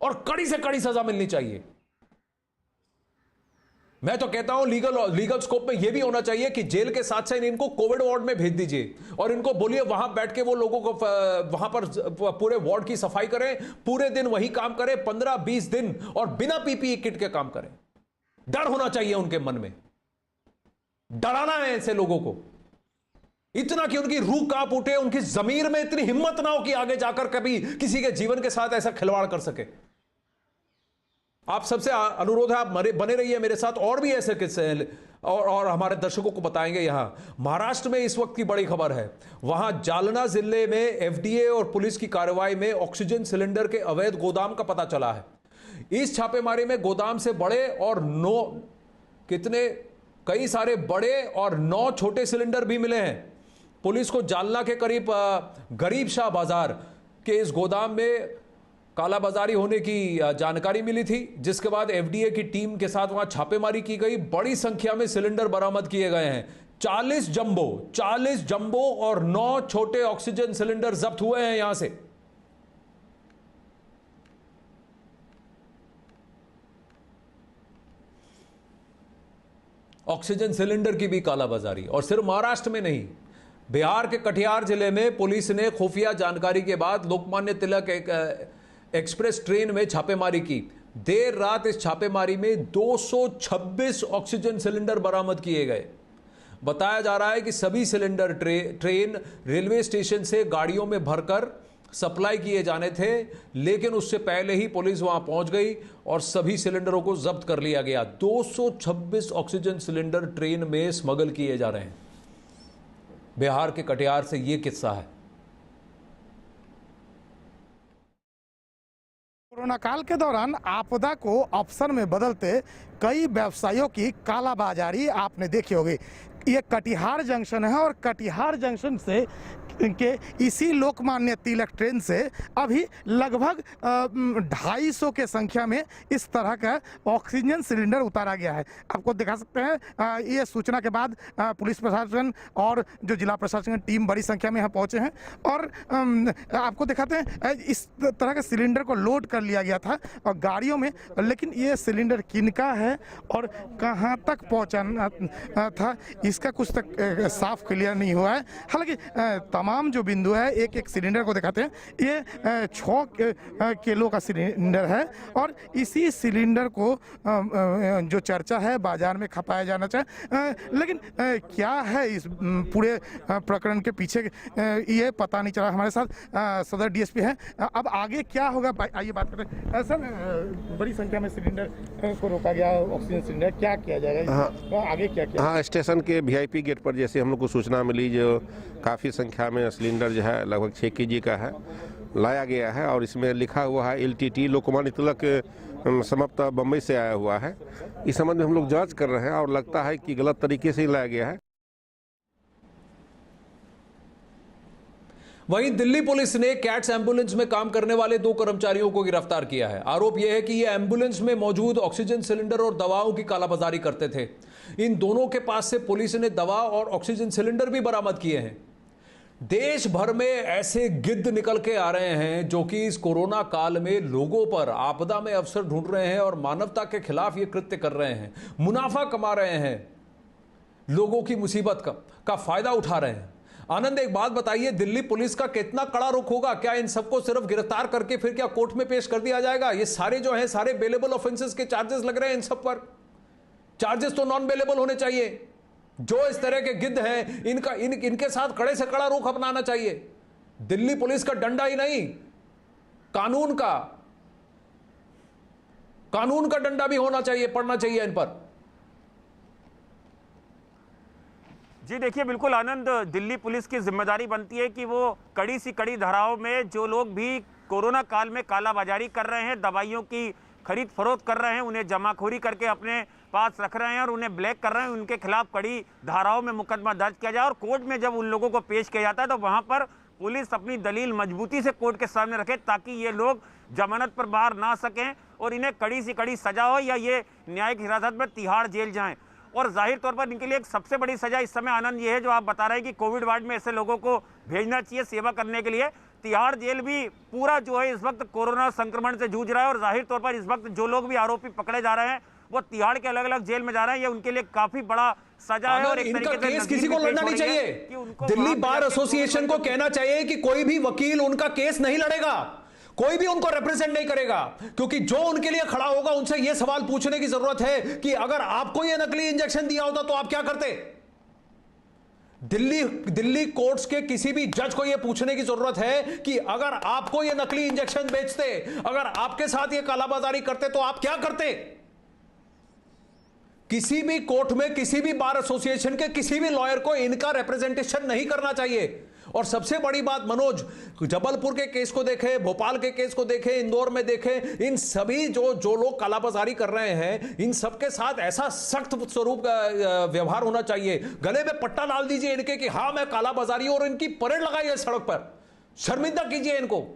और कड़ी से कड़ी सजा मिलनी चाहिए। मैं तो कहता हूं लीगल स्कोप में यह भी होना चाहिए कि जेल के साथ साथ इनको कोविड वार्ड में भेज दीजिए और इनको बोलिए वहां बैठ के वो लोगों को वहां पर पूरे वार्ड की सफाई करें, पूरे दिन वही काम करें, 15-20 दिन, और बिना पीपीई किट के काम करें। डर होना चाहिए उनके मन में, डराना है ऐसे लोगों को इतना कि उनकी रूह कांप उठे, उनकी जमीर में इतनी हिम्मत ना हो कि आगे जाकर कभी किसी के जीवन के साथ ऐसा खिलवाड़ कर सके। आप सबसे अनुरोध है, आप बने रहिए मेरे साथ, और भी ऐसे किस्से हैं और हमारे दर्शकों को बताएंगे। यहां महाराष्ट्र में इस वक्त की बड़ी खबर है, वहां जालना जिले में एफडीए और पुलिस की कार्रवाई में ऑक्सीजन सिलेंडर के अवैध गोदाम का पता चला है। इस छापेमारी में गोदाम से बड़े और कई सारे बड़े और 9 छोटे सिलेंडर भी मिले हैं। पुलिस को जालना के करीब गरीब शाह बाजार के इस गोदाम में कालाबाजारी होने की जानकारी मिली थी, जिसके बाद एफडीए की टीम के साथ वहां छापेमारी की गई। बड़ी संख्या में सिलेंडर बरामद किए गए हैं। 40 जंबो और 9 छोटे ऑक्सीजन सिलेंडर जब्त हुए हैं यहां से। ऑक्सीजन सिलेंडर की भी कालाबाजारी, और सिर्फ महाराष्ट्र में नहीं, बिहार के कटिहार जिले में पुलिस ने खुफिया जानकारी के बाद लोकमान्य तिलक एक्सप्रेस ट्रेन में छापेमारी की। देर रात इस छापेमारी में 226 ऑक्सीजन सिलेंडर बरामद किए गए। बताया जा रहा है कि सभी सिलेंडर ट्रेन रेलवे स्टेशन से गाड़ियों में भरकर सप्लाई किए जाने थे, लेकिन उससे पहले ही पुलिस वहां पहुंच गई और सभी सिलेंडरों को जब्त कर लिया गया। 226 ऑक्सीजन सिलेंडर ट्रेन में स्मगल किए जा रहे हैं। बिहार के कटिहार से यह किस्सा है। कोरोना काल के दौरान आपदा को अवसर में बदलते कई व्यवसायियों की कालाबाजारी आपने देखी होगी। ये कटिहार जंक्शन है और कटिहार जंक्शन से के इसी लोकमान्य तिलक ट्रेन से अभी लगभग 250 के संख्या में इस तरह का ऑक्सीजन सिलेंडर उतारा गया है। आपको दिखा सकते हैं, ये सूचना के बाद पुलिस प्रशासन और जो जिला प्रशासन की टीम बड़ी संख्या में यहाँ पहुँचे हैं और आपको दिखाते हैं इस तरह के सिलेंडर को लोड कर लिया गया था और गाड़ियों में, लेकिन ये सिलेंडर किनका है और कहाँ तक पहुँचाना था इसका कुछ तक साफ क्लियर नहीं हुआ है। हालांकि तमाम जो बिंदु है, एक एक सिलेंडर को दिखाते हैं। ये 6 किलो का सिलेंडर है और इसी सिलेंडर को जो चर्चा है बाजार में खपाया जाना चाहिए, लेकिन क्या है इस पूरे प्रकरण के पीछे ये पता नहीं चला। हमारे साथ सदर डीएसपी है। अब आगे क्या होगा आइए बात करते हैं। सर, बड़ी संख्या में सिलेंडर को रोका गया, ऑक्सीजन सिलेंडर, क्या किया जाएगा? हाँ, आगे क्या किया? हाँ, स्टेशन के वीआईपी गेट पर जैसे हम लोग को सूचना मिली, जो काफ़ी संख्या में सिलेंडर जो है लगभग 6 केजी का है, लाया गया है और इसमें लिखा हुआ है एलटीटी लोकमान्य तिलक समाप्त बम्बई से आया हुआ है। इस संबंध में हम लोग जांच कर रहे हैं और लगता है कि गलत तरीके से ही लाया गया है। वहीं दिल्ली पुलिस ने कैट्स एम्बुलेंस में काम करने वाले 2 कर्मचारियों को गिरफ्तार किया है। आरोप यह है कि ये एम्बुलेंस में मौजूद ऑक्सीजन सिलेंडर और दवाओं की कालाबाजारी करते थे। इन दोनों के पास से पुलिस ने दवा और ऑक्सीजन सिलेंडर भी बरामद किए हैं। देश भर में ऐसे गिद्ध निकल के आ रहे हैं जो कि इस कोरोना काल में लोगों पर आपदा में अवसर ढूंढ रहे हैं और मानवता के खिलाफ ये कृत्य कर रहे हैं, मुनाफा कमा रहे हैं, लोगों की मुसीबत का फायदा उठा रहे हैं। आनंद, एक बात बताइए, दिल्ली पुलिस का कितना कड़ा रुख होगा? क्या इन सबको सिर्फ गिरफ्तार करके फिर क्या कोर्ट में पेश कर दिया जाएगा? ये सारे जो हैं सारे बेलेबल ऑफेंसेस के चार्जेस लग रहे हैं इन सब पर। चार्जेस तो नॉन बेलेबल होने चाहिए। जो इस तरह के गिद्ध हैं इनके साथ कड़े से कड़ा रुख अपनाना चाहिए। दिल्ली पुलिस का डंडा ही नहीं, कानून का डंडा भी होना चाहिए, पड़ना चाहिए इन पर। जी देखिए, बिल्कुल आनंद, दिल्ली पुलिस की जिम्मेदारी बनती है कि वो कड़ी सी कड़ी धाराओं में जो लोग भी कोरोना काल में कालाबाजारी कर रहे हैं, दवाइयों की खरीद फरोख्त कर रहे हैं, उन्हें जमाखोरी करके अपने पास रख रहे हैं और उन्हें ब्लैक कर रहे हैं, उनके खिलाफ कड़ी धाराओं में मुकदमा दर्ज किया जाए और कोर्ट में जब उन लोगों को पेश किया जाता है तो वहां पर पुलिस अपनी दलील मजबूती से कोर्ट के सामने रखे ताकि ये लोग जमानत पर बाहर ना सकें और इन्हें कड़ी से कड़ी सजा हो या ये न्यायिक हिरासत में तिहाड़ जेल जाएं। और जाहिर तौर पर इनके लिए एक सबसे बड़ी सजा इस समय आनंद ये है जो आप बता रहे हैं कि कोविड वार्ड में ऐसे लोगों को भेजना चाहिए सेवा करने के लिए, तिहाड़ जेल भी पूरा जो है इस वक्त कोरोना संक्रमण से जूझ रहा है और जाहिर तौर पर इस वक्त जो लोग भी आरोपी पकड़े जा रहे हैं वो तिहाड़ के अलग अलग जेल में जा रहे हैं। ये उनके लिए काफी बड़ा सजा है और एक इनका तरीके से केस नज़ीर किसी को भी पेश लड़ना हो नहीं रही है चाहिए। कि उनको दिल्ली वहां बार पे एसोसिएशन को कहना चाहिए कि कोई भी वकील उनका केस नहीं लड़ेगा, कोई भी उनको रिप्रेजेंट नहीं करेगा, क्योंकि जो उनके लिए खड़ा होगा उनसे यह सवाल पूछने की जरूरत है कि अगर आपको यह नकली इंजेक्शन दिया होता तो आप क्या करते। दिल्ली कोर्ट्स के किसी भी जज को यह पूछने की जरूरत है कि अगर आपको यह नकली इंजेक्शन बेचते, अगर आपके साथ यह कालाबाजारी करते तो आप क्या करते। किसी भी कोर्ट में किसी भी बार एसोसिएशन के किसी भी लॉयर को इनका रिप्रेजेंटेशन नहीं करना चाहिए। और सबसे बड़ी बात मनोज, जबलपुर के केस को देखें, भोपाल के केस को देखें, इंदौर में देखें, इन सभी जो लोग कालाबाजारी कर रहे हैं इन सबके साथ ऐसा सख्त स्वरूप का व्यवहार होना चाहिए। गले में पट्टा डाल दीजिए इनके कि हां मैं कालाबाजारी, और इनकी परेड लगाइए सड़क पर, शर्मिंदा कीजिए इनको।